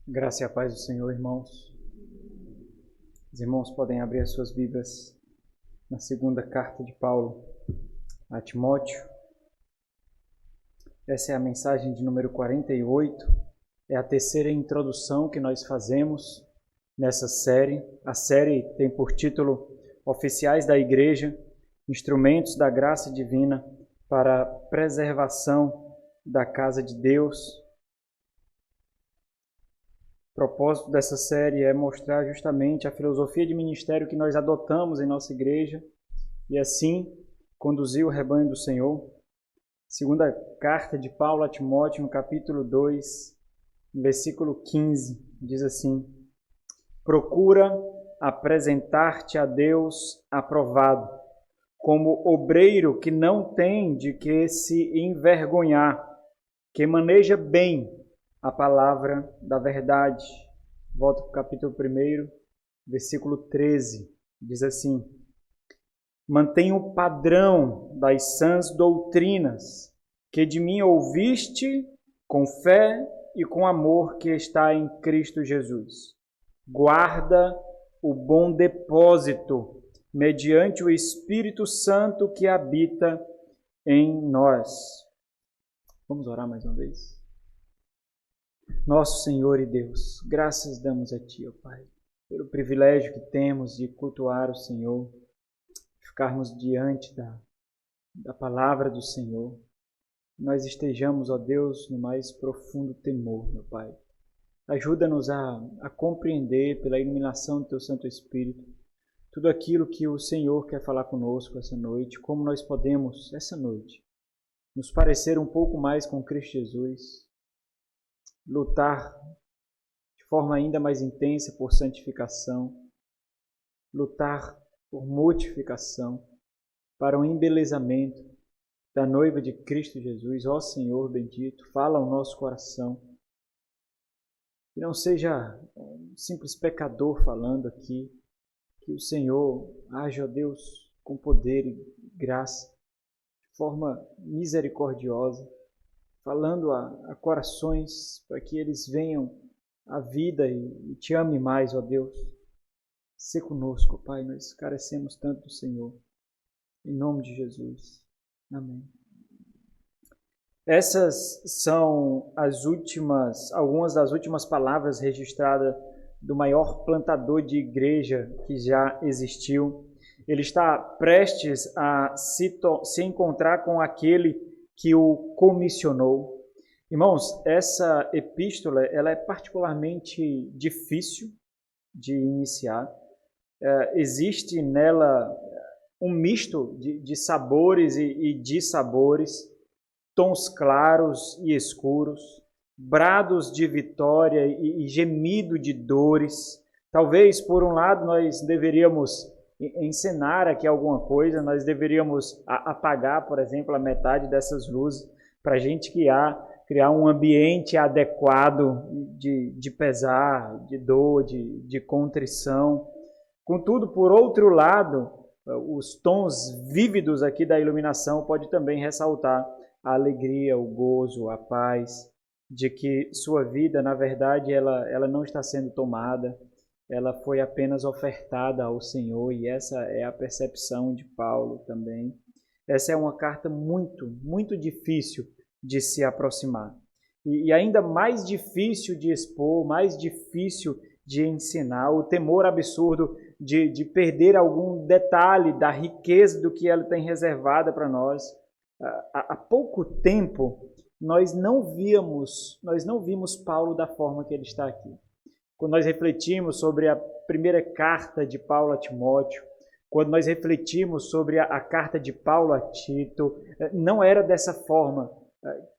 Graça e a paz do Senhor, irmãos. Os irmãos podem abrir as suas Bíblias na segunda carta de Paulo a Timóteo. Essa é a mensagem de número 48. É a terceira introdução que nós fazemos nessa série. A série tem por título Oficiais da Igreja, Instrumentos da Graça Divina para a Preservação da Casa de Deus. O propósito dessa série é mostrar justamente a filosofia de ministério que nós adotamos em nossa igreja e assim conduzir o rebanho do Senhor. Segunda carta de Paulo a Timóteo, no capítulo 2, versículo 15, diz assim: Procura apresentar-te a Deus aprovado, como obreiro que não tem de que se envergonhar, que maneja bem a palavra da verdade. Volto para o capítulo 1, versículo 13. Diz assim: Mantenha o padrão das sãs doutrinas que de mim ouviste com fé e com amor que está em Cristo Jesus. Guarda o bom depósito mediante o Espírito Santo que habita em nós. Vamos orar mais uma vez? Nosso Senhor e Deus, graças damos a Ti, ó Pai, pelo privilégio que temos de cultuar o Senhor, ficarmos diante da palavra do Senhor. Nós estejamos, ó Deus, no mais profundo temor, meu Pai. Ajuda-nos a compreender pela iluminação do Teu Santo Espírito tudo aquilo que o Senhor quer falar conosco essa noite, como nós podemos, essa noite, nos parecer um pouco mais com Cristo Jesus, lutar de forma ainda mais intensa por santificação, lutar por mortificação, para o embelezamento da noiva de Cristo Jesus. Ó Senhor bendito, fala ao nosso coração. Que não seja um simples pecador falando aqui, que o Senhor age, ó Deus, com poder e graça, de forma misericordiosa, falando a corações para que eles venham à vida e Te ame mais, ó Deus. Sê conosco, Pai, nós carecemos tanto do Senhor. Em nome de Jesus. Amém. Essas são algumas das últimas palavras registradas do maior plantador de igreja que já existiu. Ele está prestes a se encontrar com aquele que o comissionou. Irmãos, essa epístola ela é particularmente difícil de iniciar. Existe nela um misto de sabores e dissabores, tons claros e escuros, brados de vitória e gemido de dores. Talvez, por um lado, nós deveríamos encenar aqui alguma coisa, nós deveríamos apagar, por exemplo, a metade dessas luzes, para a gente criar um ambiente adequado de pesar, de dor, de contrição. Contudo, por outro lado, os tons vívidos aqui da iluminação pode também ressaltar a alegria, o gozo, a paz, de que sua vida, na verdade, ela não está sendo tomada, ela foi apenas ofertada ao Senhor, e essa é a percepção de Paulo também. Essa é uma carta muito, muito difícil de se aproximar, e ainda mais difícil de expor, mais difícil de ensinar, o temor absurdo de perder algum detalhe da riqueza do que ela tem reservada para nós. Há pouco tempo, nós não vimos Paulo da forma que ele está aqui. Quando nós refletimos sobre a primeira carta de Paulo a Timóteo, quando nós refletimos sobre a carta de Paulo a Tito, não era dessa forma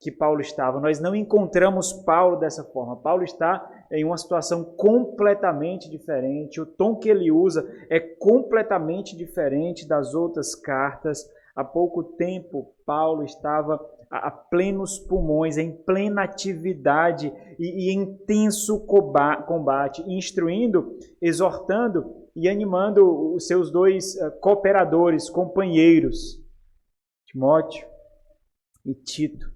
que Paulo estava. Nós não encontramos Paulo dessa forma. Paulo está em uma situação completamente diferente. O tom que ele usa é completamente diferente das outras cartas. Há pouco tempo, Paulo estava a plenos pulmões, em plena atividade e intenso combate, instruindo, exortando e animando os seus dois cooperadores, companheiros, Timóteo e Tito.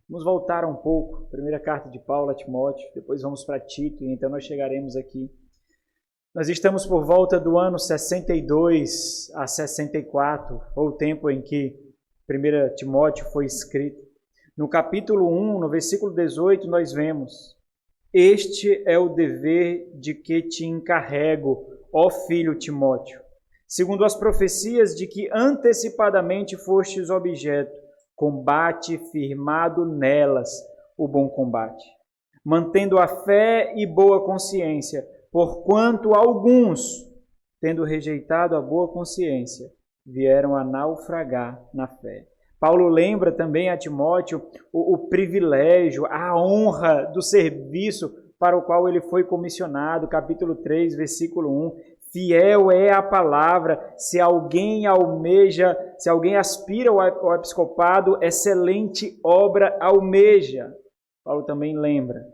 Vamos voltar um pouco, primeira carta de Paulo a Timóteo, depois vamos para Tito, e então nós chegaremos aqui. Nós estamos por volta do ano 62 a 64, foi o tempo em que 1 Timóteo foi escrito. No capítulo 1, no versículo 18, nós vemos: Este é o dever de que te encarrego, ó filho Timóteo, segundo as profecias de que antecipadamente fostes objeto, combate firmado nelas o bom combate, mantendo a fé e boa consciência, porquanto alguns, tendo rejeitado a boa consciência, vieram a naufragar na fé. Paulo lembra também a Timóteo o privilégio, a honra do serviço para o qual ele foi comissionado, capítulo 3, versículo 1. Fiel é a palavra, se alguém almeja, se alguém aspira ao episcopado, excelente obra almeja. Paulo também lembra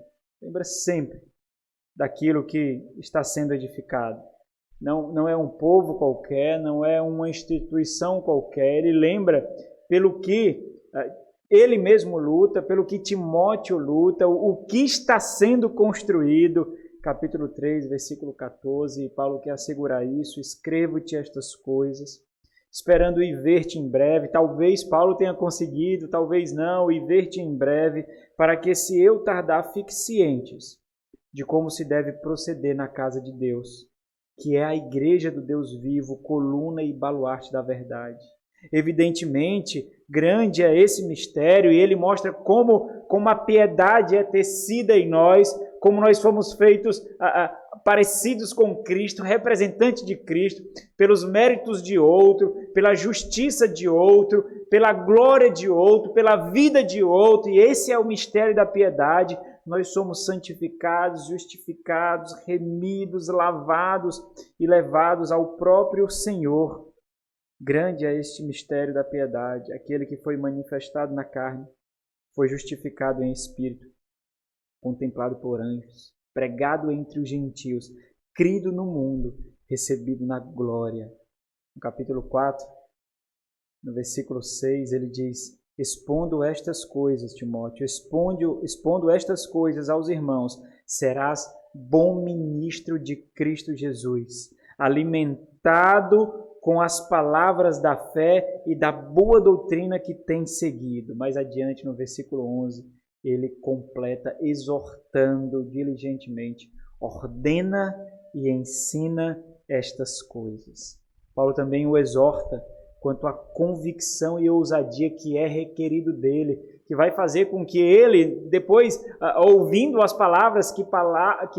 sempre daquilo que está sendo edificado. Não é um povo qualquer, não é uma instituição qualquer. Ele lembra pelo que ele mesmo luta, pelo que Timóteo luta, o que está sendo construído. Capítulo 3, versículo 14, Paulo quer assegurar isso: escrevo-te estas coisas, esperando ir ver-te em breve. Talvez Paulo tenha conseguido, talvez não, ir ver-te em breve, para que, se eu tardar, fique cientes de como se deve proceder na casa de Deus, que é a igreja do Deus vivo, coluna e baluarte da verdade. Evidentemente, grande é esse mistério, e ele mostra como a piedade é tecida em nós, como nós fomos feitos parecidos com Cristo, representante de Cristo, pelos méritos de outro, pela justiça de outro, pela glória de outro, pela vida de outro, e esse é o mistério da piedade. Nós somos santificados, justificados, remidos, lavados e levados ao próprio Senhor. Grande é este mistério da piedade. Aquele que foi manifestado na carne, foi justificado em espírito, contemplado por anjos, pregado entre os gentios, crido no mundo, recebido na glória. No capítulo 4, no versículo 6, ele diz: expondo estas coisas, Timóteo, expondo estas coisas aos irmãos, serás bom ministro de Cristo Jesus, alimentado com as palavras da fé e da boa doutrina que tem seguido. Mais adiante, no versículo 11, ele completa exortando diligentemente, ordena e ensina estas coisas. Paulo também o exorta quanto à convicção e ousadia que é requerido dele, que vai fazer com que ele, depois, ouvindo as palavras que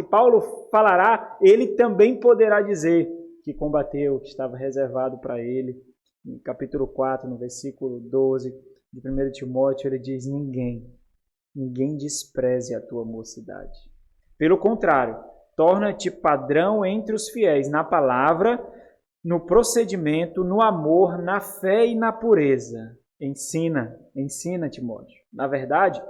Paulo falará, ele também poderá dizer que combateu, que estava reservado para ele. No capítulo 4, no versículo 12 de 1 Timóteo, ele diz: ninguém despreze a tua mocidade. Pelo contrário, torna-te padrão entre os fiéis na palavra, no procedimento, no amor, na fé e na pureza. Ensina, Timóteo. Na verdade,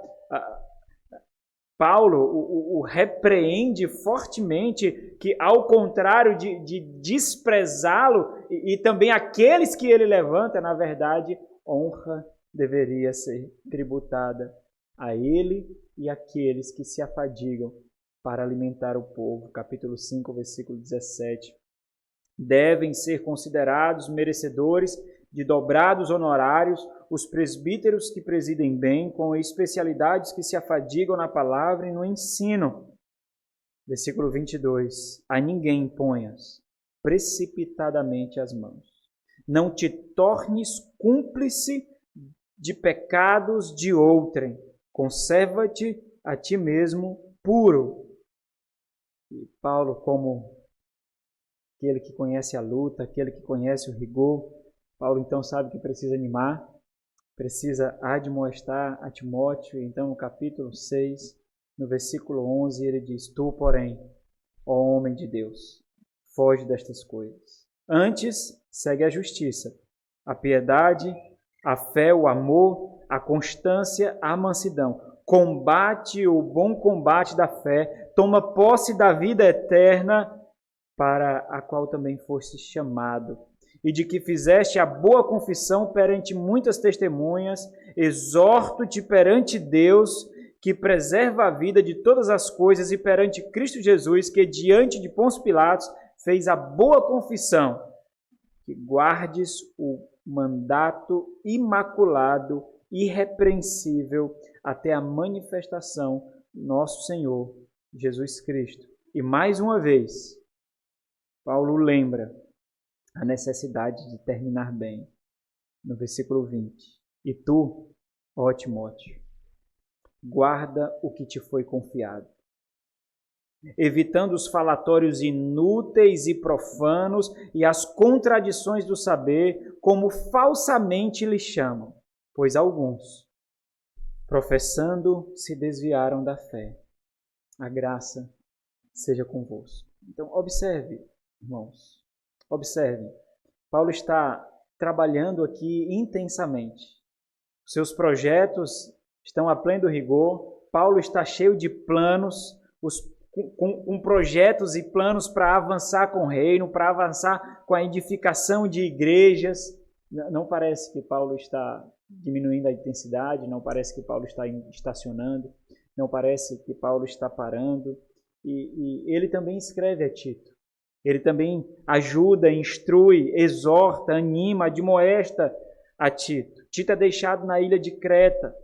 Paulo o repreende fortemente que, ao contrário de desprezá-lo, e também aqueles que ele levanta, na verdade, honra deveria ser tributada a ele e àqueles que se afadigam para alimentar o povo. Capítulo 5, versículo 17. Devem ser considerados merecedores de dobrados honorários os presbíteros que presidem bem, com especialidades que se afadigam na palavra e no ensino. Versículo 22. A ninguém imponhas precipitadamente as mãos. Não te tornes cúmplice de pecados de outrem. Conserva-te a ti mesmo puro. E Paulo, como aquele que conhece a luta, aquele que conhece o rigor, Paulo então sabe que precisa animar, precisa admoestar a Timóteo. Então, no capítulo 6, no versículo 11, ele diz: tu, porém, ó homem de Deus, foge destas coisas. Antes, segue a justiça, a piedade, a fé, o amor, a constância, a mansidão. Combate o bom combate da fé, toma posse da vida eterna, para a qual também foste chamado, e de que fizeste a boa confissão perante muitas testemunhas, exorto-te perante Deus, que preserva a vida de todas as coisas, e perante Cristo Jesus, que diante de Pôncio Pilatos fez a boa confissão, que guardes o mandato imaculado, irrepreensível, até a manifestação do nosso Senhor Jesus Cristo. E mais uma vez, Paulo lembra a necessidade de terminar bem, no versículo 20. E tu, ó Timóteo, guarda o que te foi confiado, evitando os falatórios inúteis e profanos e as contradições do saber, como falsamente lhe chamam, pois alguns, professando, se desviaram da fé. A graça seja convosco. Então, observe, irmãos, observe. Paulo está trabalhando aqui intensamente. Os seus projetos estão a pleno rigor. Paulo está cheio de planos, com projetos e planos para avançar com o reino, para avançar com a edificação de igrejas. Não parece que Paulo está diminuindo a intensidade, não parece que Paulo está estacionando, não parece que Paulo está parando. E ele também escreve a Tito. Ele também ajuda, instrui, exorta, anima, admoesta a Tito. Tito é deixado na ilha de Creta.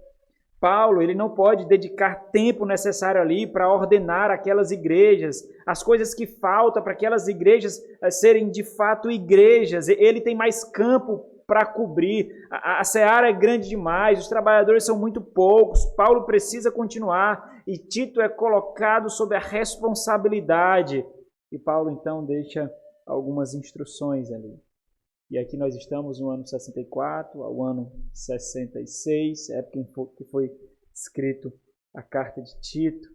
Paulo, ele não pode dedicar tempo necessário ali para ordenar aquelas igrejas, as coisas que faltam para aquelas igrejas serem de fato igrejas. Ele tem mais campo para cobrir. A seara é grande demais, os trabalhadores são muito poucos. Paulo precisa continuar e Tito é colocado sob a responsabilidade. E Paulo então deixa algumas instruções ali. E aqui nós estamos no ano 64, ao ano 66, época em que foi escrito a carta de Tito.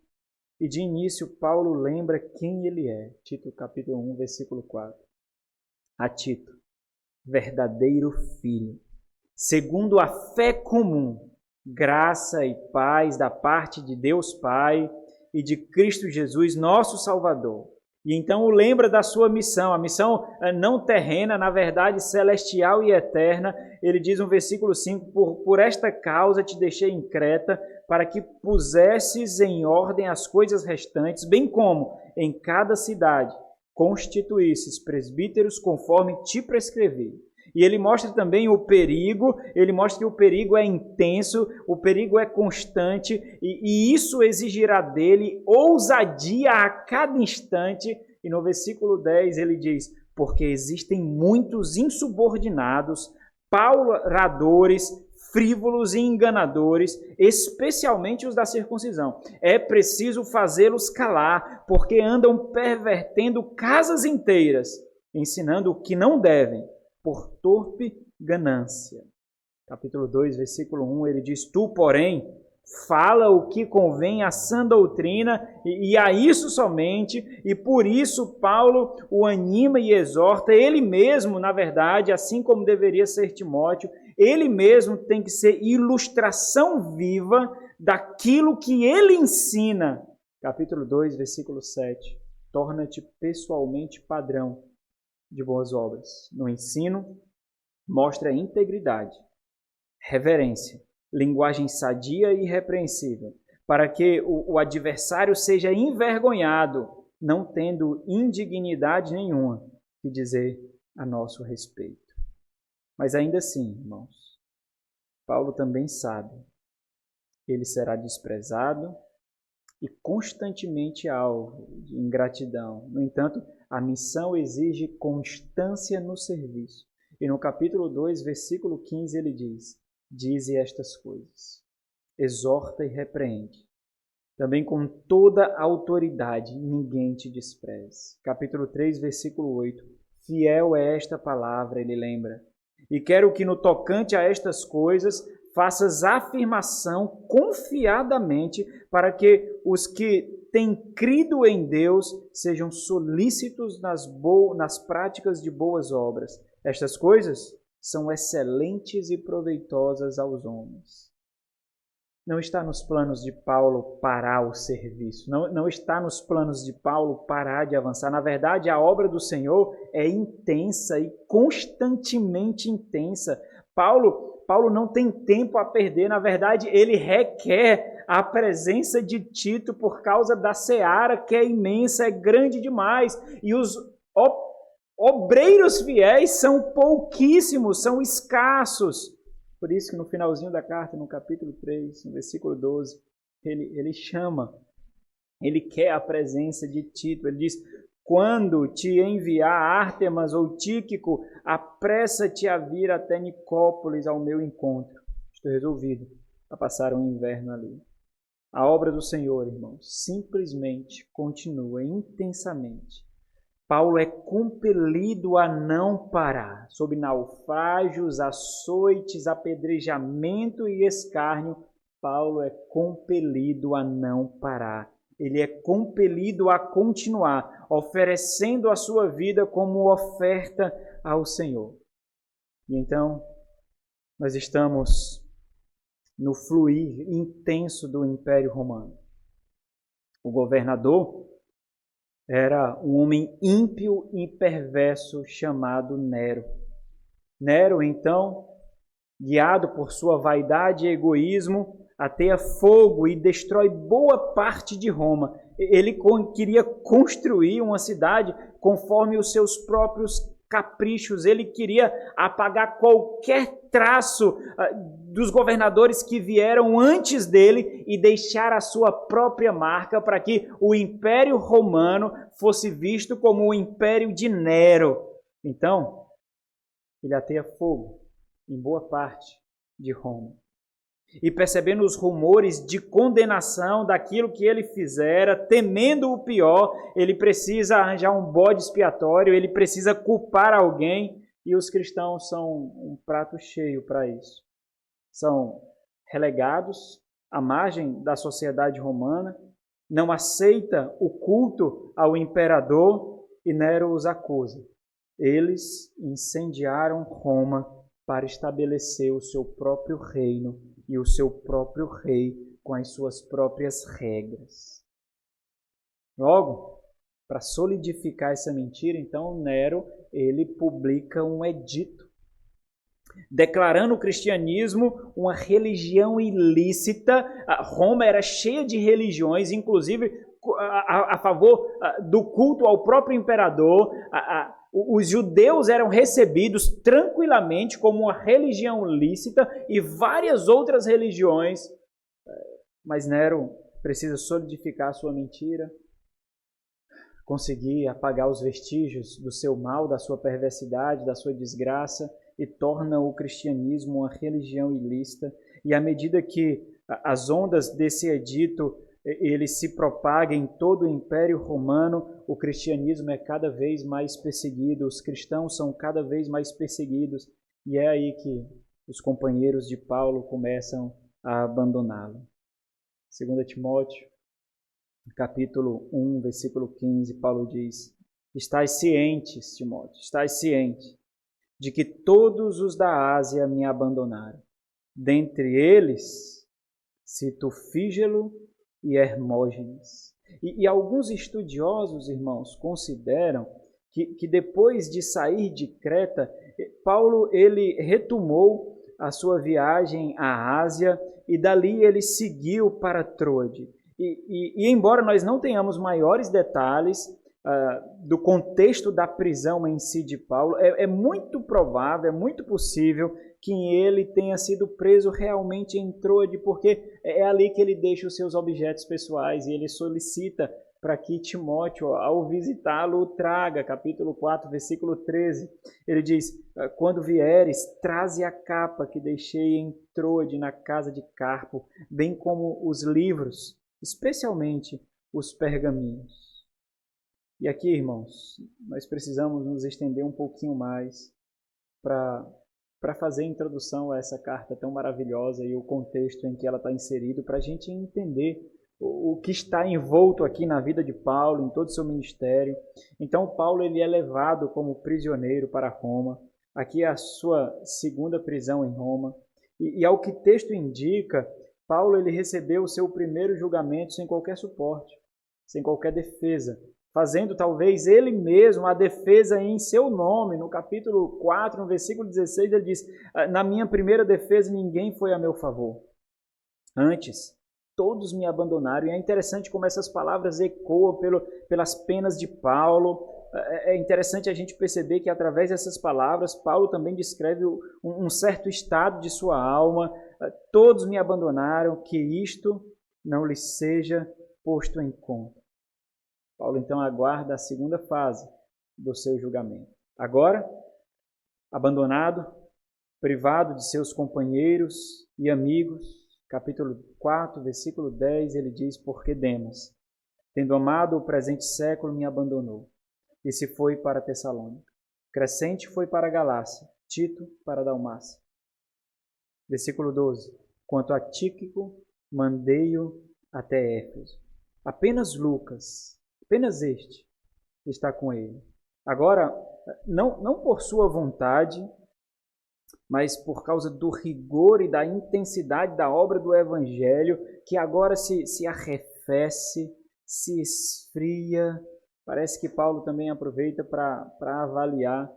E de início, Paulo lembra quem ele é. Tito capítulo 1, versículo 4. A Tito, verdadeiro filho, segundo a fé comum, graça e paz da parte de Deus Pai e de Cristo Jesus, nosso Salvador. E então o lembra da sua missão, a missão não terrena, na verdade celestial e eterna. Ele diz no versículo 5, por esta causa te deixei em Creta, para que pusesses em ordem as coisas restantes, bem como em cada cidade constituísses presbíteros conforme te prescrevi. E ele mostra também o perigo, ele mostra que o perigo é intenso, o perigo é constante, e isso exigirá dele ousadia a cada instante. E no versículo 10 ele diz, porque existem muitos insubordinados, pauradores, frívolos e enganadores, especialmente os da circuncisão. É preciso fazê-los calar, porque andam pervertendo casas inteiras, ensinando o que não devem, por torpe ganância. Capítulo 2, versículo 1, ele diz, tu, porém, fala o que convém à sã doutrina, e a isso somente, e por isso Paulo o anima e exorta. Ele mesmo, na verdade, assim como deveria ser Timóteo, ele mesmo tem que ser ilustração viva daquilo que ele ensina. Capítulo 2, versículo 7, torna-te pessoalmente padrão de boas obras. No ensino, mostra integridade, reverência, linguagem sadia e irrepreensível, para que o adversário seja envergonhado, não tendo indignidade nenhuma que dizer a nosso respeito. Mas ainda assim, irmãos, Paulo também sabe que ele será desprezado e constantemente alvo de ingratidão. No entanto, a missão exige constância no serviço. E no capítulo 2, versículo 15, ele diz, dize estas coisas, exorta e repreende. Também com toda a autoridade, ninguém te despreze. Capítulo 3, versículo 8, fiel é esta palavra, ele lembra. E quero que no tocante a estas coisas, faças afirmação confiadamente para que os que têm crido em Deus sejam solícitos nas práticas de boas obras. Estas coisas são excelentes e proveitosas aos homens. Não está nos planos de Paulo parar o serviço. Não está nos planos de Paulo parar de avançar. Na verdade, a obra do Senhor é intensa e constantemente intensa. Paulo não tem tempo a perder. Na verdade, ele requer a presença de Tito por causa da seara, que é imensa, é grande demais. E os obreiros fiéis são pouquíssimos, são escassos. Por isso que no finalzinho da carta, no capítulo 3, no versículo 12, ele chama, ele quer a presença de Tito. Ele diz, quando te enviar Ártemas ou Tíquico, apressa-te a vir até Nicópolis ao meu encontro. Estou resolvido a passar um inverno ali. A obra do Senhor, irmãos, simplesmente continua intensamente. Paulo é compelido a não parar, sob naufrágios, açoites, apedrejamento e escárnio. Paulo é compelido a não parar. Ele é compelido a continuar, oferecendo a sua vida como oferta ao Senhor. E então, nós estamos no fluir intenso do Império Romano. O governador era um homem ímpio e perverso chamado Nero. Nero, então, guiado por sua vaidade e egoísmo, ateia fogo e destrói boa parte de Roma. Ele queria construir uma cidade conforme os seus próprios caprichos. Ele queria apagar qualquer traço dos governadores que vieram antes dele e deixar a sua própria marca para que o Império Romano fosse visto como o Império de Nero. Então, ele ateia fogo em boa parte de Roma. E percebendo os rumores de condenação daquilo que ele fizera, temendo o pior, ele precisa arranjar um bode expiatório, ele precisa culpar alguém, e os cristãos são um prato cheio para isso. São relegados à margem da sociedade romana, não aceita o culto ao imperador e Nero os acusa. Eles incendiaram Roma para estabelecer o seu próprio reino e o seu próprio rei com as suas próprias regras. Logo, para solidificar essa mentira, então Nero ele publica um edito declarando o cristianismo uma religião ilícita. Roma era cheia de religiões, inclusive a favor do culto ao próprio imperador. Os judeus eram recebidos tranquilamente como uma religião lícita e várias outras religiões. Mas Nero precisa solidificar a sua mentira, conseguir apagar os vestígios do seu mal, da sua perversidade, da sua desgraça, e torna o cristianismo uma religião ilícita. E à medida que as ondas desse edito ele se propaga em todo o Império Romano, o cristianismo é cada vez mais perseguido, os cristãos são cada vez mais perseguidos, e é aí que os companheiros de Paulo começam a abandoná-lo. 2 Timóteo, capítulo 1, versículo 15, Paulo diz: Estais cientes, Timóteo, estais ciente de que todos os da Ásia me abandonaram. Dentre eles, cito Fígelo e Hermógenes. E alguns estudiosos, irmãos, consideram que depois de sair de Creta, Paulo ele retomou a sua viagem à Ásia e dali ele seguiu para Troade. E embora nós não tenhamos maiores detalhes do contexto da prisão em si de Paulo, é muito provável, é muito possível que ele tenha sido preso realmente em Troade, porque é ali que ele deixa os seus objetos pessoais e ele solicita para que Timóteo, ao visitá-lo, o traga. Capítulo 4, versículo 13. Ele diz: Quando vieres, traze a capa que deixei em Troade, na casa de Carpo, bem como os livros, especialmente os pergaminhos. E aqui, irmãos, nós precisamos nos estender um pouquinho mais para fazer a introdução a essa carta tão maravilhosa e o contexto em que ela está inserida, para a gente entender o que está envolto aqui na vida de Paulo, em todo o seu ministério. Então, Paulo ele é levado como prisioneiro para Roma. Aqui é a sua segunda prisão em Roma. E ao que o texto indica, Paulo ele recebeu o seu primeiro julgamento sem qualquer suporte, sem qualquer defesa, fazendo talvez ele mesmo a defesa em seu nome. No capítulo 4, no versículo 16, ele diz: na minha primeira defesa ninguém foi a meu favor. Antes, todos me abandonaram. E é interessante como essas palavras ecoam pelas penas de Paulo. É interessante a gente perceber que através dessas palavras, Paulo também descreve um certo estado de sua alma. Todos me abandonaram, que isto não lhes seja posto em conta. Paulo então aguarda a segunda fase do seu julgamento. Agora, abandonado, privado de seus companheiros e amigos, capítulo 4, versículo 10, ele diz: porque Demas, tendo amado o presente século, me abandonou e se foi para Tessalônica. Crescente foi para a Galácia, Tito para a Dalmácia. Versículo 12. Quanto a Tíquico, mandei-o até Éfeso. Apenas Lucas, apenas este, está com ele. Agora, não por sua vontade, mas por causa do rigor e da intensidade da obra do Evangelho, que agora se arrefece, se esfria. Parece que Paulo também aproveita para avaliar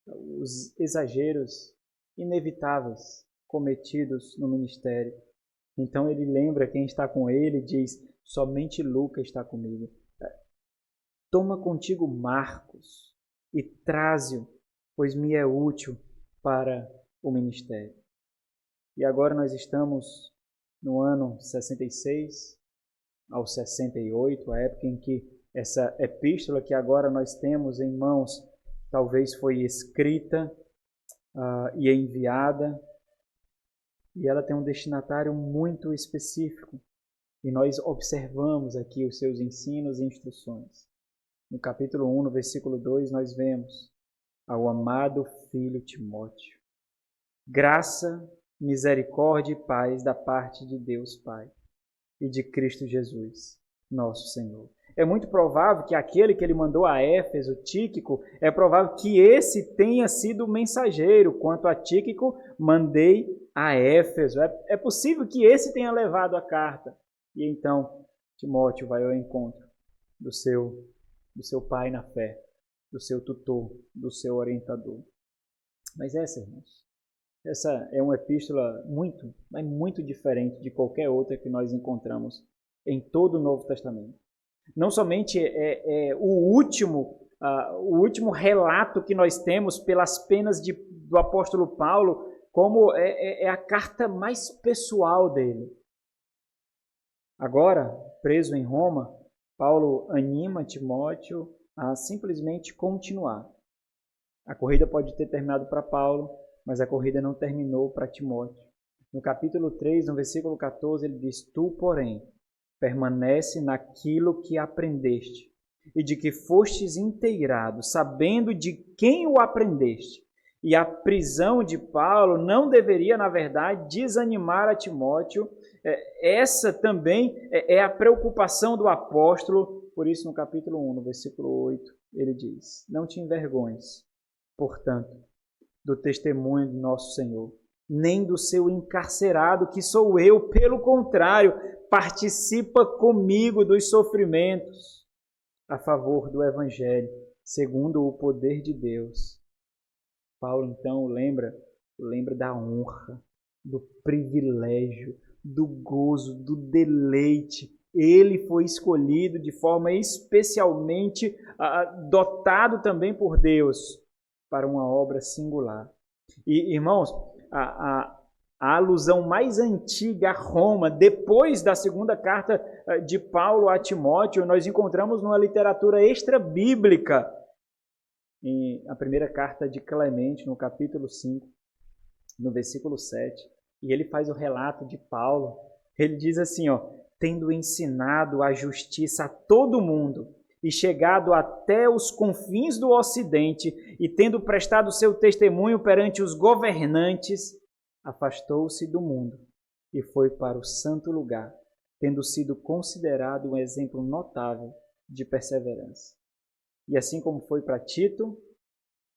os exageros inevitáveis cometidos no ministério. Então ele lembra quem está com ele e diz: somente Lucas está comigo. Toma contigo Marcos e traze-o, pois me é útil para o ministério. E agora nós estamos no ano 66 ao 68, a época em que essa epístola que agora nós temos em mãos talvez foi escrita e enviada, e ela tem um destinatário muito específico. E nós observamos aqui os seus ensinos e instruções. No capítulo 1, no versículo 2, nós vemos: ao amado filho Timóteo, graça, misericórdia e paz da parte de Deus Pai e de Cristo Jesus, nosso Senhor. É muito provável que aquele que ele mandou a Éfeso, Tíquico, é provável que esse tenha sido o mensageiro. Quanto a Tíquico, mandei a Éfeso. É possível que esse tenha levado a carta. E então Timóteo vai ao encontro do seu pai na fé, do seu tutor, do seu orientador. Mas irmãos, essa é uma epístola muito diferente de qualquer outra que nós encontramos em todo o Novo Testamento. Não somente é o último relato que nós temos pelas penas do apóstolo Paulo, como é a carta mais pessoal dele. Agora, preso em Roma, Paulo anima Timóteo a simplesmente continuar. A corrida pode ter terminado para Paulo, mas a corrida não terminou para Timóteo. No capítulo 3, no versículo 14, ele diz: tu, porém, permanece naquilo que aprendeste e de que fostes inteirado, sabendo de quem o aprendeste. E a prisão de Paulo não deveria, na verdade, desanimar a Timóteo. Essa também é a preocupação do apóstolo. Por isso, no capítulo 1, no versículo 8, ele diz: não te envergonhes, portanto, do testemunho de nosso Senhor, nem do seu encarcerado, que sou eu. Pelo contrário, participa comigo dos sofrimentos a favor do Evangelho, segundo o poder de Deus. Paulo, então, lembra da honra, do privilégio, do gozo, do deleite. Ele foi escolhido de forma especialmente dotado também por Deus para uma obra singular. E, irmãos, a alusão mais antiga a Roma, depois da segunda carta de Paulo a Timóteo, nós encontramos numa literatura extra-bíblica, em a primeira carta de Clemente, no capítulo 5, no versículo 7. E ele faz o relato de Paulo. Ele diz assim, tendo ensinado a justiça a todo mundo, e chegado até os confins do ocidente, e tendo prestado seu testemunho perante os governantes, afastou-se do mundo e foi para o santo lugar, tendo sido considerado um exemplo notável de perseverança. E assim como foi para Tito,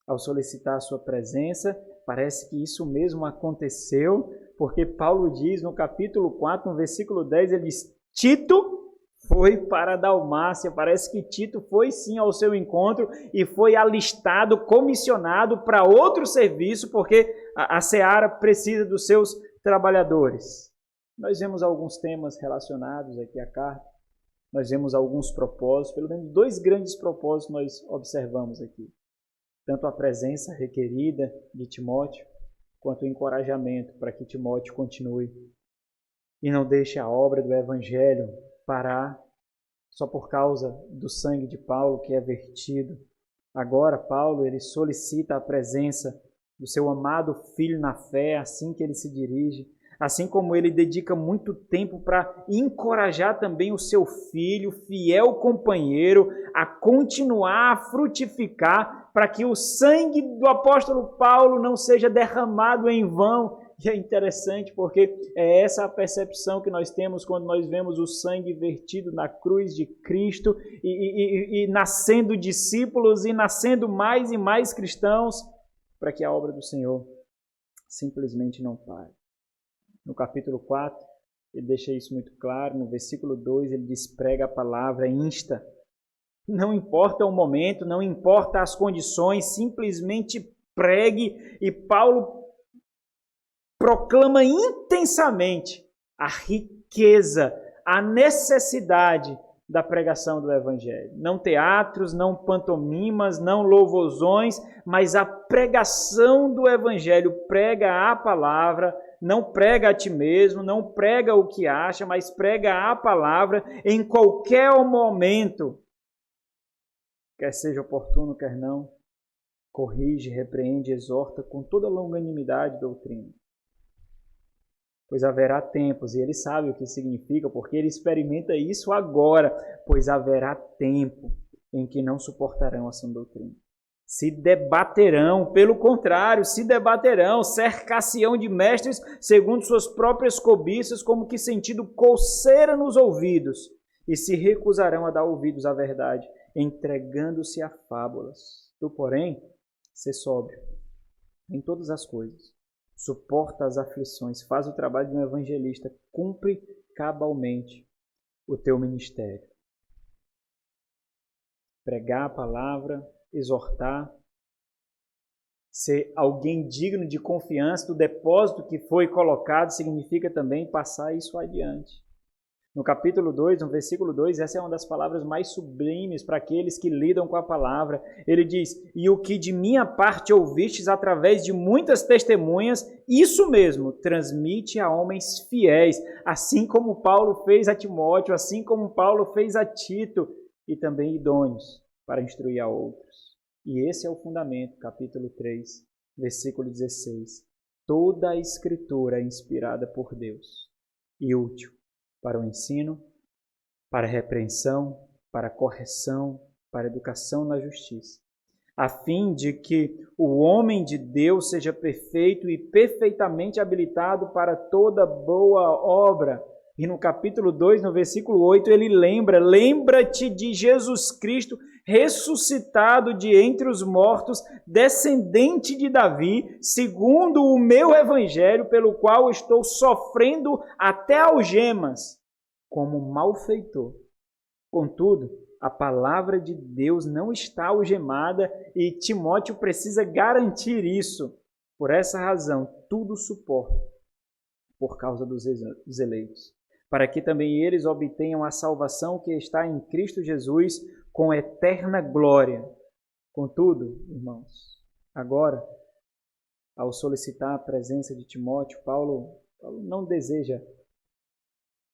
ao solicitar a sua presença, Parece que isso mesmo aconteceu, porque Paulo diz no capítulo 4, no versículo 10, ele diz: Tito foi para a Dalmácia. Parece que Tito foi sim ao seu encontro e foi alistado, comissionado para outro serviço, porque a seara precisa dos seus trabalhadores. Nós vemos alguns temas relacionados aqui à carta, nós vemos alguns propósitos, pelo menos 2 grandes propósitos nós observamos aqui. Tanto a presença requerida de Timóteo, quanto o encorajamento para que Timóteo continue e não deixe a obra do Evangelho parar só por causa do sangue de Paulo que é vertido. Agora Paulo ele solicita a presença do seu amado filho na fé, assim que ele se dirige, assim como ele dedica muito tempo para encorajar também o seu filho, fiel companheiro, a continuar a frutificar, para que o sangue do apóstolo Paulo não seja derramado em vão. E é interessante porque é essa a percepção que nós temos quando nós vemos o sangue vertido na cruz de Cristo e nascendo discípulos e nascendo mais e mais cristãos, para que a obra do Senhor simplesmente não pare. No capítulo 4, ele deixa isso muito claro. No versículo 2, ele diz: prega a palavra, insta. Não importa o momento, não importa as condições, simplesmente pregue. E Paulo proclama intensamente a riqueza, a necessidade da pregação do Evangelho. Não teatros, não pantomimas, não louvozões, mas a pregação do Evangelho. Prega a palavra, não prega a ti mesmo, não prega o que acha, mas prega a palavra em qualquer momento. Quer seja oportuno, quer não, corrige, repreende, exorta com toda a longanimidade e doutrina. Pois haverá tempos, e ele sabe o que significa, porque ele experimenta isso agora, pois haverá tempo em que não suportarão a sã doutrina. Se debaterão, pelo contrário, se debaterão, cercar-se-ão de mestres segundo suas próprias cobiças, como que sentindo coceira nos ouvidos, e se recusarão a dar ouvidos à verdade, entregando-se a fábulas. Tu, porém, sê sóbrio em todas as coisas. Suporta as aflições, faz o trabalho de um evangelista, cumpre cabalmente o teu ministério. Pregar a palavra, exortar, ser alguém digno de confiança do depósito que foi colocado, significa também passar isso adiante. No capítulo 2, no versículo 2, essa é uma das palavras mais sublimes para aqueles que lidam com a palavra. Ele diz: e o que de minha parte ouvistes através de muitas testemunhas, isso mesmo, transmite a homens fiéis, assim como Paulo fez a Timóteo, assim como Paulo fez a Tito, e também idôneos para instruir a outros. E esse é o fundamento, capítulo 3, versículo 16. Toda a Escritura é inspirada por Deus e útil para o ensino, para a repreensão, para a correção, para a educação na justiça, a fim de que o homem de Deus seja perfeito e perfeitamente habilitado para toda boa obra. E no capítulo 2, no versículo 8, ele lembra-te de Jesus Cristo, ressuscitado de entre os mortos, descendente de Davi, segundo o meu evangelho, pelo qual estou sofrendo até algemas, como malfeitor. Contudo, a palavra de Deus não está algemada e Timóteo precisa garantir isso. Por essa razão, tudo suporto por causa dos eleitos, para que também eles obtenham a salvação que está em Cristo Jesus com eterna glória. Contudo, irmãos, agora, ao solicitar a presença de Timóteo, Paulo não deseja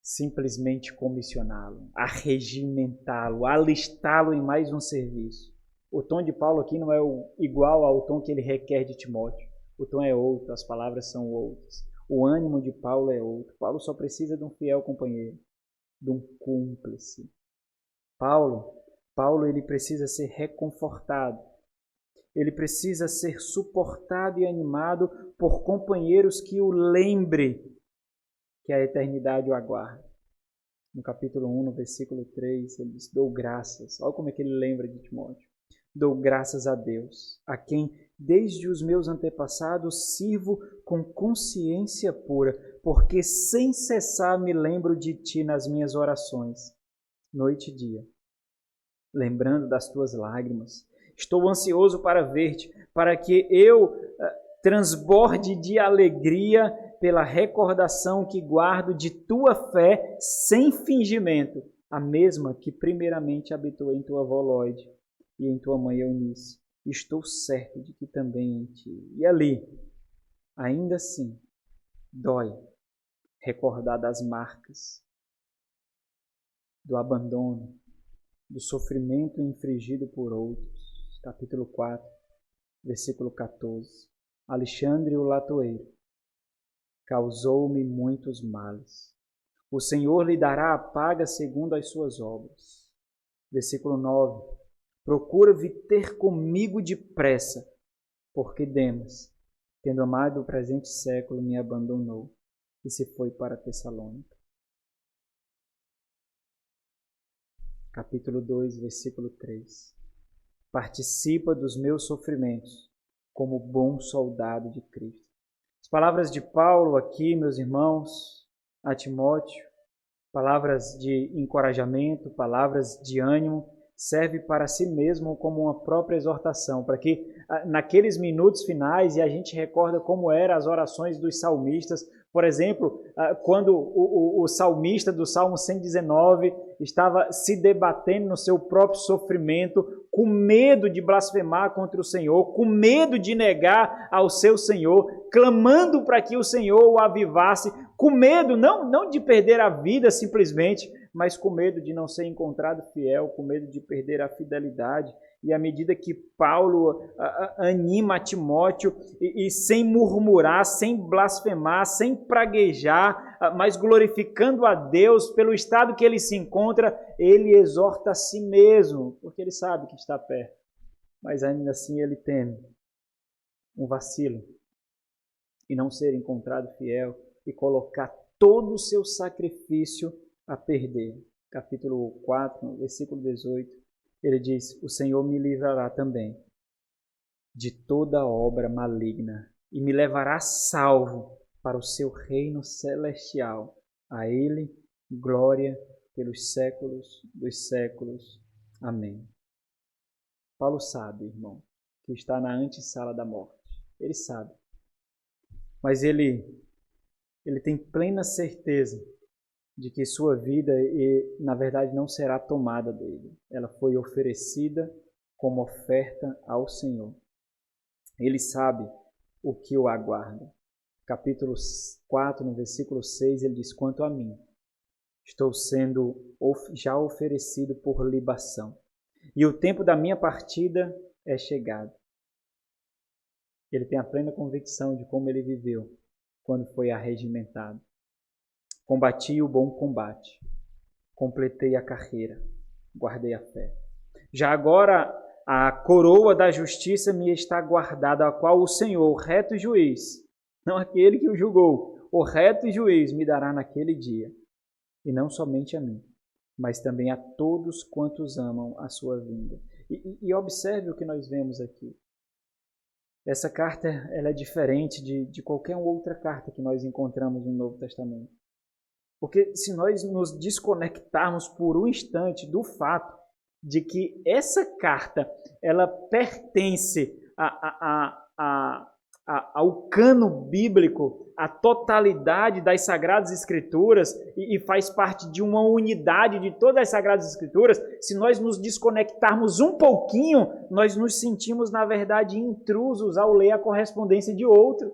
simplesmente comissioná-lo, arregimentá-lo, alistá-lo em mais um serviço. O tom de Paulo aqui não é igual ao tom que ele requer de Timóteo. O tom é outro, as palavras são outras. O ânimo de Paulo é outro. Paulo só precisa de um fiel companheiro, de um cúmplice. Paulo ele precisa ser reconfortado. Ele precisa ser suportado e animado por companheiros que o lembrem que a eternidade o aguarda. No capítulo 1, no versículo 3, ele diz: dou graças. Olha como é que ele lembra de Timóteo. dou graças a Deus, a quem desde os meus antepassados sirvo com consciência pura, porque sem cessar me lembro de ti nas minhas orações, noite e dia, lembrando das tuas lágrimas. Estou ansioso para ver-te, para que eu transborde de alegria pela recordação que guardo de tua fé sem fingimento, a mesma que primeiramente habitou em tua avó Lóide e em tua mãe Eunice. Estou certo de que também em ti. E ali, ainda assim, dói recordar das marcas, do abandono, do sofrimento infligido por outros. Capítulo 4, versículo 14. Alexandre o latoeiro causou-me muitos males. O Senhor lhe dará a paga segundo as suas obras. Versículo 9. Procura vir ter comigo depressa, porque Demas, tendo amado o presente século, me abandonou e se foi para Tessalônica. Capítulo 2, versículo 3. Participa dos meus sofrimentos, como bom soldado de Cristo. As palavras de Paulo aqui, meus irmãos, a Timóteo, palavras de encorajamento, palavras de ânimo, serve para si mesmo como uma própria exortação, para que naqueles minutos finais, e a gente recorda como eram as orações dos salmistas, por exemplo, quando o salmista do Salmo 119 estava se debatendo no seu próprio sofrimento, com medo de blasfemar contra o Senhor, com medo de negar ao seu Senhor, clamando para que o Senhor o avivasse, com medo não de perder a vida simplesmente, mas com medo de não ser encontrado fiel, com medo de perder a fidelidade. E à medida que Paulo anima Timóteo, e sem murmurar, sem blasfemar, sem praguejar, mas glorificando a Deus pelo estado que ele se encontra, ele exorta a si mesmo, porque ele sabe que está perto. Mas ainda assim ele teme um vacilo e não ser encontrado fiel e colocar todo o seu sacrifício a perder. Capítulo 4, versículo 18. Ele diz, o Senhor me livrará também de toda obra maligna e me levará salvo para o seu reino celestial. A Ele, glória pelos séculos dos séculos. Amém. Paulo sabe, irmão, que está na antessala da morte. Ele sabe. Mas ele tem plena certeza de que sua vida, na verdade, não será tomada dele. Ela foi oferecida como oferta ao Senhor. Ele sabe o que o aguarda. Capítulo 4, no versículo 6, ele diz, quanto a mim, estou sendo já oferecido por libação, e o tempo da minha partida é chegado. Ele tem a plena convicção de como ele viveu quando foi arregimentado. Combati o bom combate, completei a carreira, guardei a fé. Já agora a coroa da justiça me está guardada, a qual o Senhor, o reto juiz, não aquele que o julgou, o reto juiz me dará naquele dia. E não somente a mim, mas também a todos quantos amam a sua vinda. E observe o que nós vemos aqui. Essa carta ela é diferente de qualquer outra carta que nós encontramos no Novo Testamento. Porque se nós nos desconectarmos por um instante do fato de que essa carta ela pertence ao cano bíblico, à totalidade das Sagradas Escrituras e faz parte de uma unidade de todas as Sagradas Escrituras, se nós nos desconectarmos um pouquinho, nós nos sentimos, na verdade, intrusos ao ler a correspondência de outro.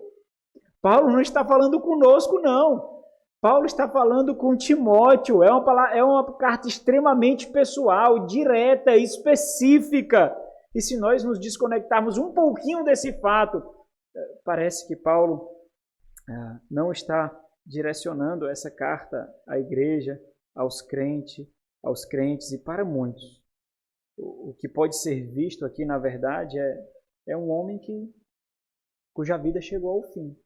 Paulo não está falando conosco, não. Paulo está falando com Timóteo. É uma carta extremamente pessoal, direta, específica. E se nós nos desconectarmos um pouquinho desse fato, parece que Paulo não está direcionando essa carta à igreja, aos crentes e para muitos. O que pode ser visto aqui, na verdade, é um homem cuja vida chegou ao fim.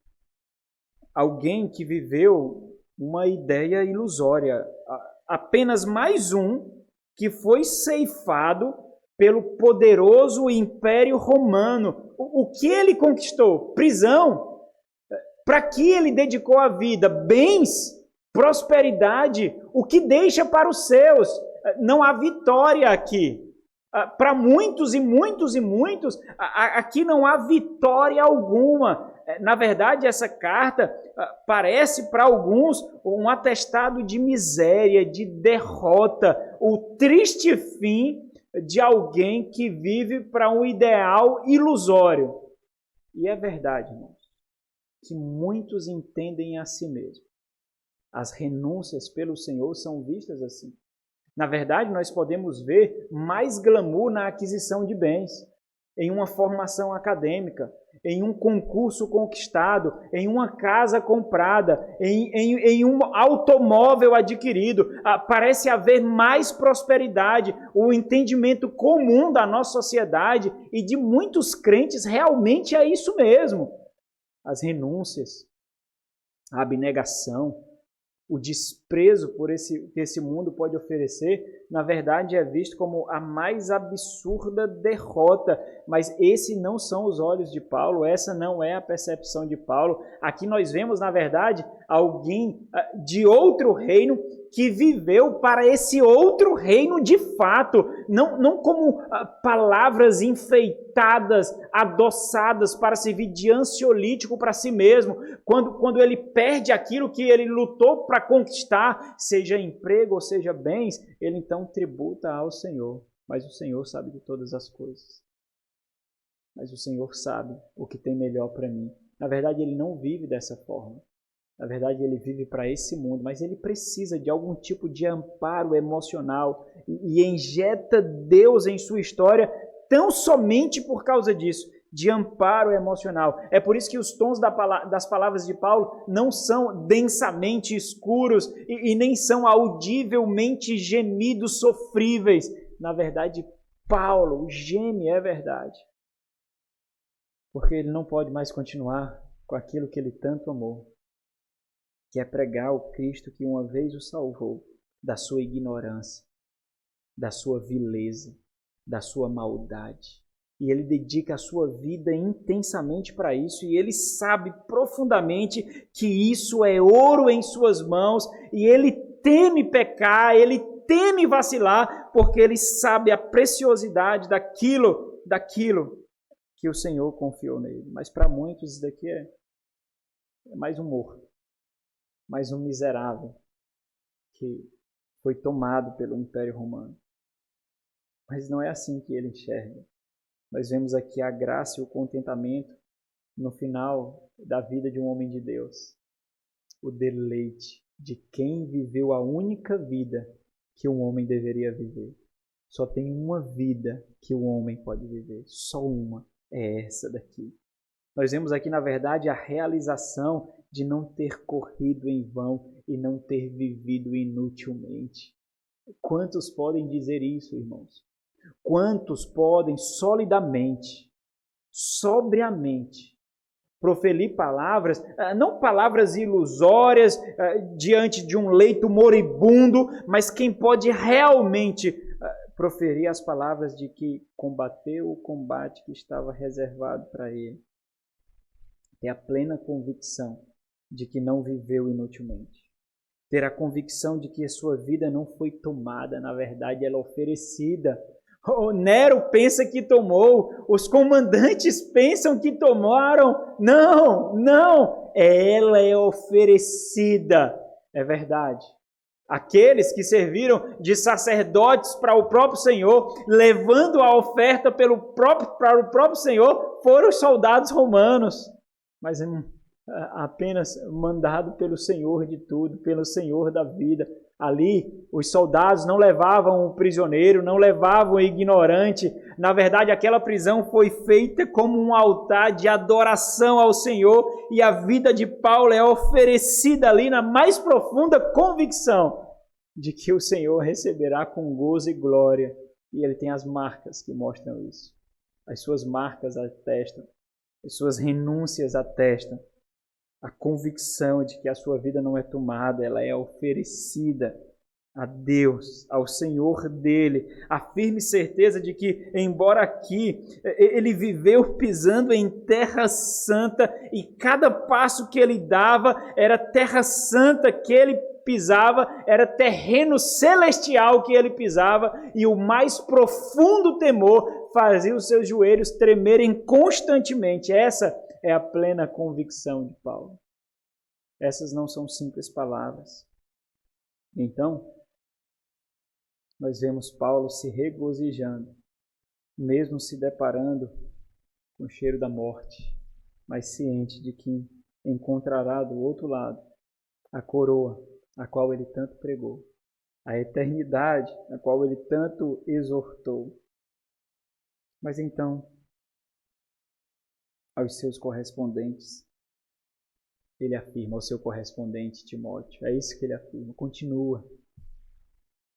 Alguém que viveu uma ideia ilusória. Apenas mais um que foi ceifado pelo poderoso Império Romano. O que ele conquistou? Prisão. Para que ele dedicou a vida? Bens, prosperidade, o que deixa para os seus. Não há vitória aqui. Para muitos e muitos e muitos, aqui não há vitória alguma. Na verdade, essa carta parece para alguns um atestado de miséria, de derrota, o triste fim de alguém que vive para um ideal ilusório. E é verdade, irmãos, que muitos entendem a si mesmos. As renúncias pelo Senhor são vistas assim. Na verdade, nós podemos ver mais glamour na aquisição de bens, em uma formação acadêmica, em um concurso conquistado, em uma casa comprada, em um automóvel adquirido. Parece haver mais prosperidade. O entendimento comum da nossa sociedade e de muitos crentes realmente é isso mesmo. As renúncias, a abnegação, o desprezo por que esse mundo pode oferecer, na verdade é visto como a mais absurda derrota. Mas esses não são os olhos de Paulo, essa não é a percepção de Paulo. Aqui nós vemos, na verdade, alguém de outro reino que viveu para esse outro reino de fato, não como palavras enfeitadas, adoçadas para servir de ansiolítico para si mesmo. Quando ele perde aquilo que ele lutou para conquistar, seja emprego ou seja bens, ele então tributa ao Senhor. Mas o Senhor sabe de todas as coisas. Mas o Senhor sabe o que tem melhor para mim. Na verdade, ele não vive dessa forma. Na verdade, ele vive para esse mundo, mas ele precisa de algum tipo de amparo emocional e injeta Deus em sua história tão somente por causa disso, de amparo emocional. É por isso que os tons das palavras de Paulo não são densamente escuros e nem são audivelmente gemidos sofríveis. Na verdade, Paulo geme, é verdade, porque ele não pode mais continuar com aquilo que ele tanto amou, que é pregar o Cristo que uma vez o salvou da sua ignorância, da sua vileza, da sua maldade. E ele dedica a sua vida intensamente para isso, e ele sabe profundamente que isso é ouro em suas mãos, e ele teme pecar, ele teme vacilar, porque ele sabe a preciosidade daquilo que o Senhor confiou nele. Mas para muitos isso daqui é mais um morto, mais um miserável que foi tomado pelo Império Romano. Mas não é assim que ele enxerga. Nós vemos aqui a graça e o contentamento no final da vida de um homem de Deus. O deleite de quem viveu a única vida que um homem deveria viver. Só tem uma vida que o homem pode viver. Só uma. É essa daqui. Nós vemos aqui, na verdade, a realização de não ter corrido em vão e não ter vivido inutilmente. Quantos podem dizer isso, irmãos? Quantos podem solidamente, sobriamente, proferir palavras, não palavras ilusórias diante de um leito moribundo, mas quem pode realmente proferir as palavras de que combateu o combate que estava reservado para ele. Ter a plena convicção de que não viveu inutilmente. Ter a convicção de que a sua vida não foi tomada, na verdade ela é oferecida. O Nero pensa que tomou, os comandantes pensam que tomaram. Não, ela é oferecida. É verdade. Aqueles que serviram de sacerdotes para o próprio Senhor, levando a oferta para o próprio Senhor, foram os soldados romanos. Mas apenas mandado pelo Senhor de tudo, pelo Senhor da vida. Ali, os soldados não levavam o prisioneiro, não levavam o ignorante. Na verdade, aquela prisão foi feita como um altar de adoração ao Senhor, e a vida de Paulo é oferecida ali na mais profunda convicção de que o Senhor receberá com gozo e glória. E ele tem as marcas que mostram isso. As suas marcas atestam, as suas renúncias atestam a convicção de que a sua vida não é tomada, ela é oferecida a Deus, ao Senhor dele, a firme certeza de que, embora aqui ele viveu pisando em terra santa e cada passo que ele dava era terra santa que ele pisava, era terreno celestial que ele pisava, e o mais profundo temor fazia os seus joelhos tremerem constantemente. Essa é a plena convicção de Paulo. Essas não são simples palavras. Então, nós vemos Paulo se regozijando, mesmo se deparando com o cheiro da morte, mas ciente de que encontrará do outro lado a coroa a qual ele tanto pregou, a eternidade a qual ele tanto exortou. Mas então, aos seus correspondentes, ele afirma ao seu correspondente Timóteo, é isso que ele afirma, continua.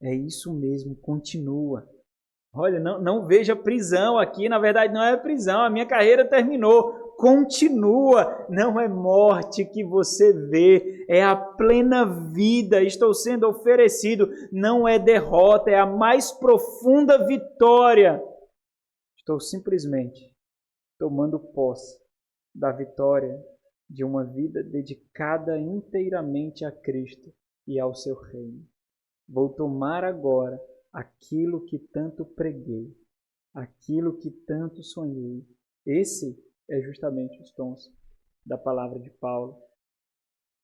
É isso mesmo, continua. Olha, não veja prisão aqui, na verdade não é prisão, a minha carreira terminou. Continua, não é morte que você vê, é a plena vida, estou sendo oferecido, não é derrota, é a mais profunda vitória. Estou simplesmente tomando posse da vitória de uma vida dedicada inteiramente a Cristo e ao seu reino. Vou tomar agora aquilo que tanto preguei, aquilo que tanto sonhei. Esse é justamente os tons da palavra de Paulo,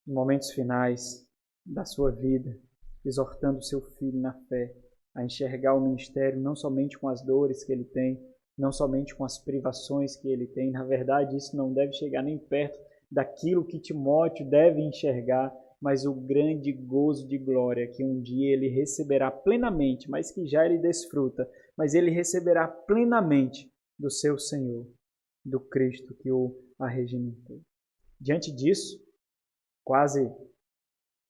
em momentos finais da sua vida, exortando seu filho na fé a enxergar o ministério não somente com as dores que ele tem, não somente com as privações que ele tem. Na verdade, isso não deve chegar nem perto daquilo que Timóteo deve enxergar, mas o grande gozo de glória que um dia ele receberá plenamente, mas que já ele desfruta, mas ele receberá plenamente do seu Senhor, do Cristo que o arregimentou. Diante disso, quase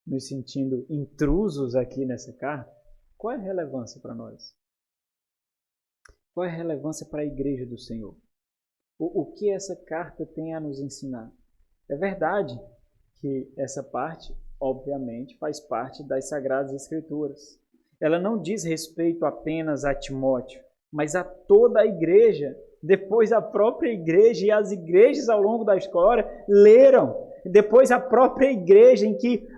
nos sentindo intrusos aqui nessa carta, qual é a relevância para nós? Qual é a relevância para a igreja do Senhor? O que essa carta tem a nos ensinar? É verdade que essa parte, obviamente, faz parte das Sagradas Escrituras. Ela não diz respeito apenas a Timóteo, mas a toda a igreja. Depois a própria igreja e as igrejas ao longo da história leram. Depois a própria igreja em que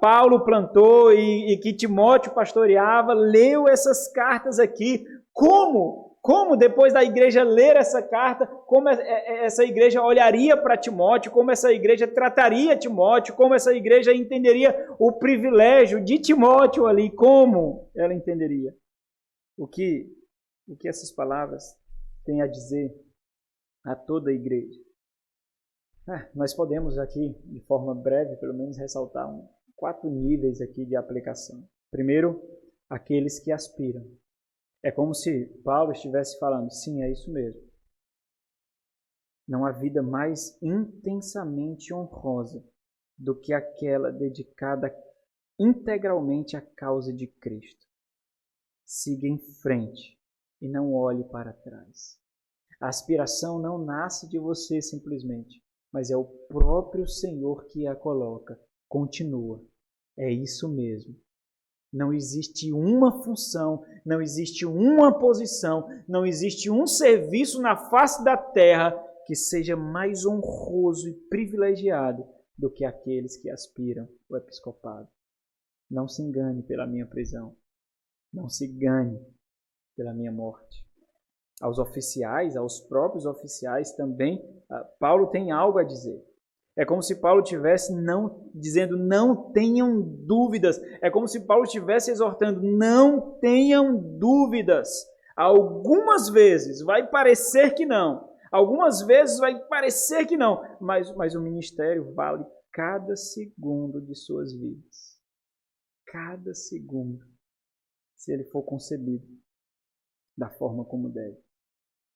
Paulo plantou e que Timóteo pastoreava, leu essas cartas aqui. Como depois da igreja ler essa carta, como essa igreja olharia para Timóteo, como essa igreja trataria Timóteo, como essa igreja entenderia o privilégio de Timóteo ali, como ela entenderia. O que essas palavras têm a dizer a toda a igreja? Nós podemos aqui, de forma breve, pelo menos ressaltar 4 níveis aqui de aplicação. Primeiro, aqueles que aspiram. É como se Paulo estivesse falando, sim, é isso mesmo. Não há vida mais intensamente honrosa do que aquela dedicada integralmente à causa de Cristo. Siga em frente e não olhe para trás. A aspiração não nasce de você simplesmente, mas é o próprio Senhor que a coloca. Continua. É isso mesmo. Não existe uma função, não existe uma posição, não existe um serviço na face da terra que seja mais honroso e privilegiado do que aqueles que aspiram ao episcopado. Não se engane pela minha prisão. Não se engane pela minha morte. Aos oficiais, aos próprios oficiais também, Paulo tem algo a dizer. É como se Paulo estivesse dizendo, não tenham dúvidas. É como se Paulo estivesse exortando, não tenham dúvidas. Algumas vezes vai parecer que não. Algumas vezes vai parecer que não. Mas o ministério vale cada segundo de suas vidas. Cada segundo. Se ele for concebido da forma como deve.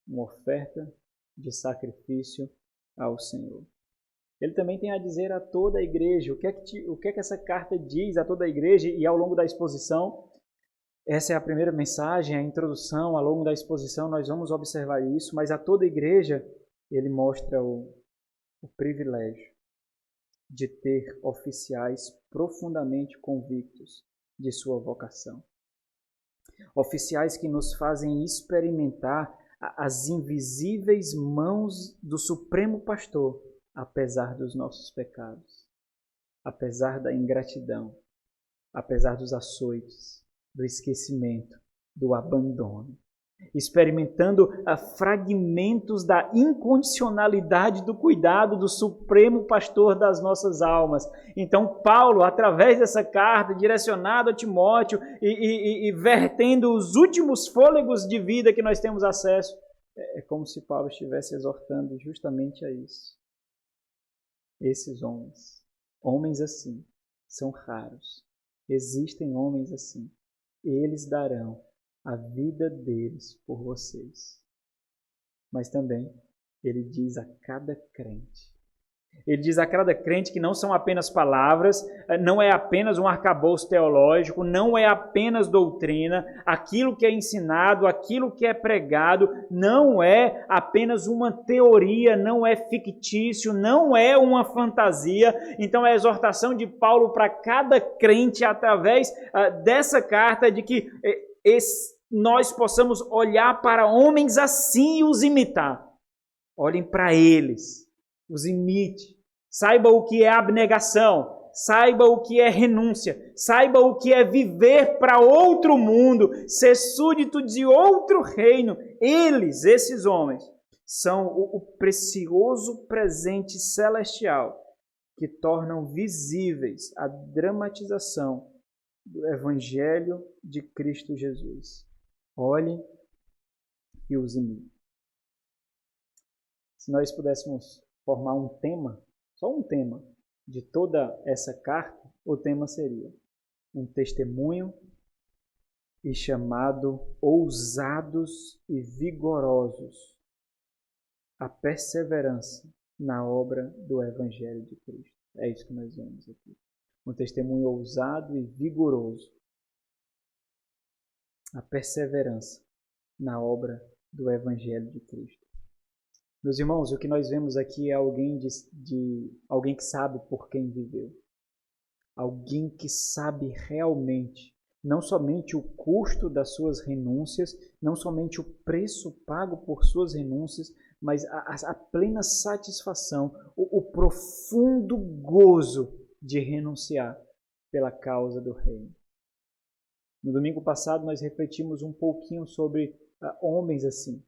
Uma oferta de sacrifício ao Senhor. Ele também tem a dizer a toda a igreja. O que é que essa carta diz a toda a igreja? E ao longo da exposição, essa é a primeira mensagem, a introdução. Ao longo da exposição nós vamos observar isso. Mas a toda a igreja, ele mostra o privilégio de ter oficiais profundamente convictos de sua vocação. Oficiais que nos fazem experimentar as invisíveis mãos do Supremo Pastor, apesar dos nossos pecados, apesar da ingratidão, apesar dos açoites, do esquecimento, do abandono, experimentando fragmentos da incondicionalidade do cuidado do Supremo Pastor das nossas almas. Então, Paulo, através dessa carta, direcionado a Timóteo e vertendo os últimos fôlegos de vida que nós temos acesso, é como se Paulo estivesse exortando justamente a isso. Esses homens assim, são raros. Existem homens assim. Eles darão a vida deles por vocês. Mas também ele diz a cada crente. Ele diz a cada crente que não são apenas palavras, não é apenas um arcabouço teológico, não é apenas doutrina, aquilo que é ensinado, aquilo que é pregado, não é apenas uma teoria, não é fictício, não é uma fantasia. Então a exortação de Paulo para cada crente através dessa carta de que nós possamos olhar para homens assim e os imitar. Olhem para eles, os imite. Saiba o que é abnegação, saiba o que é renúncia, saiba o que é viver para outro mundo, ser súdito de outro reino. Eles, esses homens, são o precioso presente celestial que tornam visíveis a dramatização do Evangelho de Cristo Jesus. Olhem e os imitem. Se nós pudéssemos formar um tema, só um tema, de toda essa carta, o tema seria um testemunho e chamado ousados e vigorosos, a perseverança na obra do Evangelho de Cristo. É isso que nós vemos aqui. Um testemunho ousado e vigoroso, a perseverança na obra do Evangelho de Cristo. Meus irmãos, o que nós vemos aqui é alguém alguém que sabe por quem viveu. Alguém que sabe realmente, não somente o custo das suas renúncias, não somente o preço pago por suas renúncias, mas a plena satisfação, o profundo gozo de renunciar pela causa do reino. No domingo passado nós refletimos um pouquinho sobre homens assim.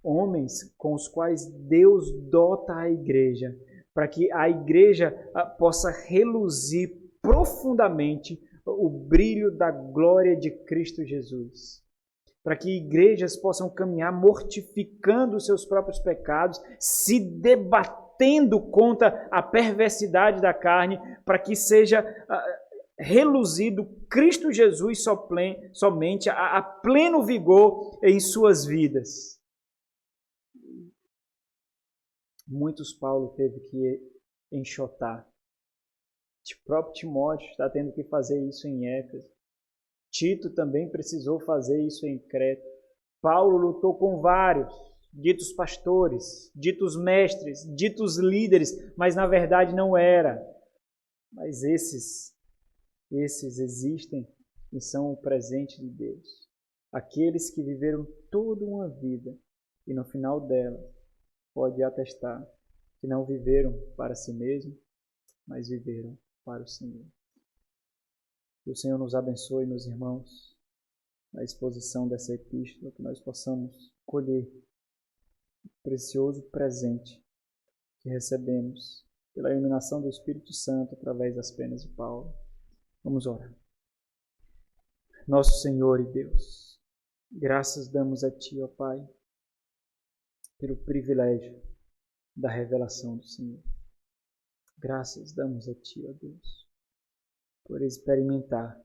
Homens com os quais Deus dota a igreja, para que a igreja possa reluzir profundamente o brilho da glória de Cristo Jesus. Para que igrejas possam caminhar mortificando os seus próprios pecados, se debatendo contra a perversidade da carne, para que seja reluzido Cristo Jesus somente a pleno vigor em suas vidas. Muitos Paulo teve que enxotar. O próprio Timóteo está tendo que fazer isso em Éfeso. Tito também precisou fazer isso em Creta. Paulo lutou com vários, ditos pastores, ditos mestres, ditos líderes, mas na verdade não era. Mas esses existem e são o presente de Deus. Aqueles que viveram toda uma vida e no final dela pode atestar que não viveram para si mesmo, mas viveram para o Senhor. Que o Senhor nos abençoe, meus irmãos, na exposição dessa epístola, que nós possamos colher o precioso presente que recebemos pela iluminação do Espírito Santo através das penas de Paulo. Vamos orar. Nosso Senhor e Deus, graças damos a Ti, ó Pai, pelo privilégio da revelação do Senhor. Graças damos a Ti, ó Deus, por experimentar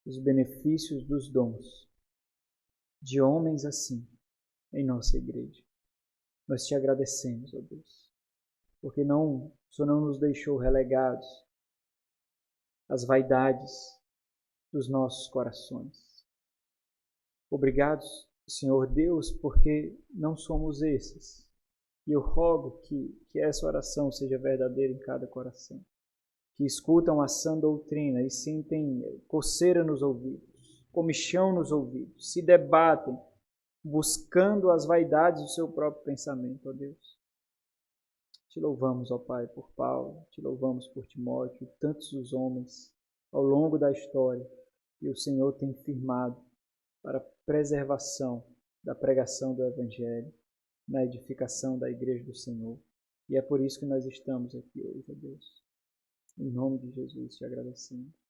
os benefícios dos dons de homens assim em nossa igreja. Nós Te agradecemos, ó Deus, porque o Senhor não nos deixou relegados às vaidades dos nossos corações. Obrigado, Senhor Deus, porque não somos esses. E eu rogo que essa oração seja verdadeira em cada coração. que escutam a sã doutrina e sentem coceira nos ouvidos, comichão nos ouvidos, se debatem, buscando as vaidades do seu próprio pensamento, ó Deus. Te louvamos, ó Pai, por Paulo, te louvamos por Timóteo, tantos os homens ao longo da história que o Senhor tem firmado para a preservação da pregação do Evangelho, na edificação da Igreja do Senhor. E é por isso que nós estamos aqui hoje, ó Deus. Em nome de Jesus te agradecemos.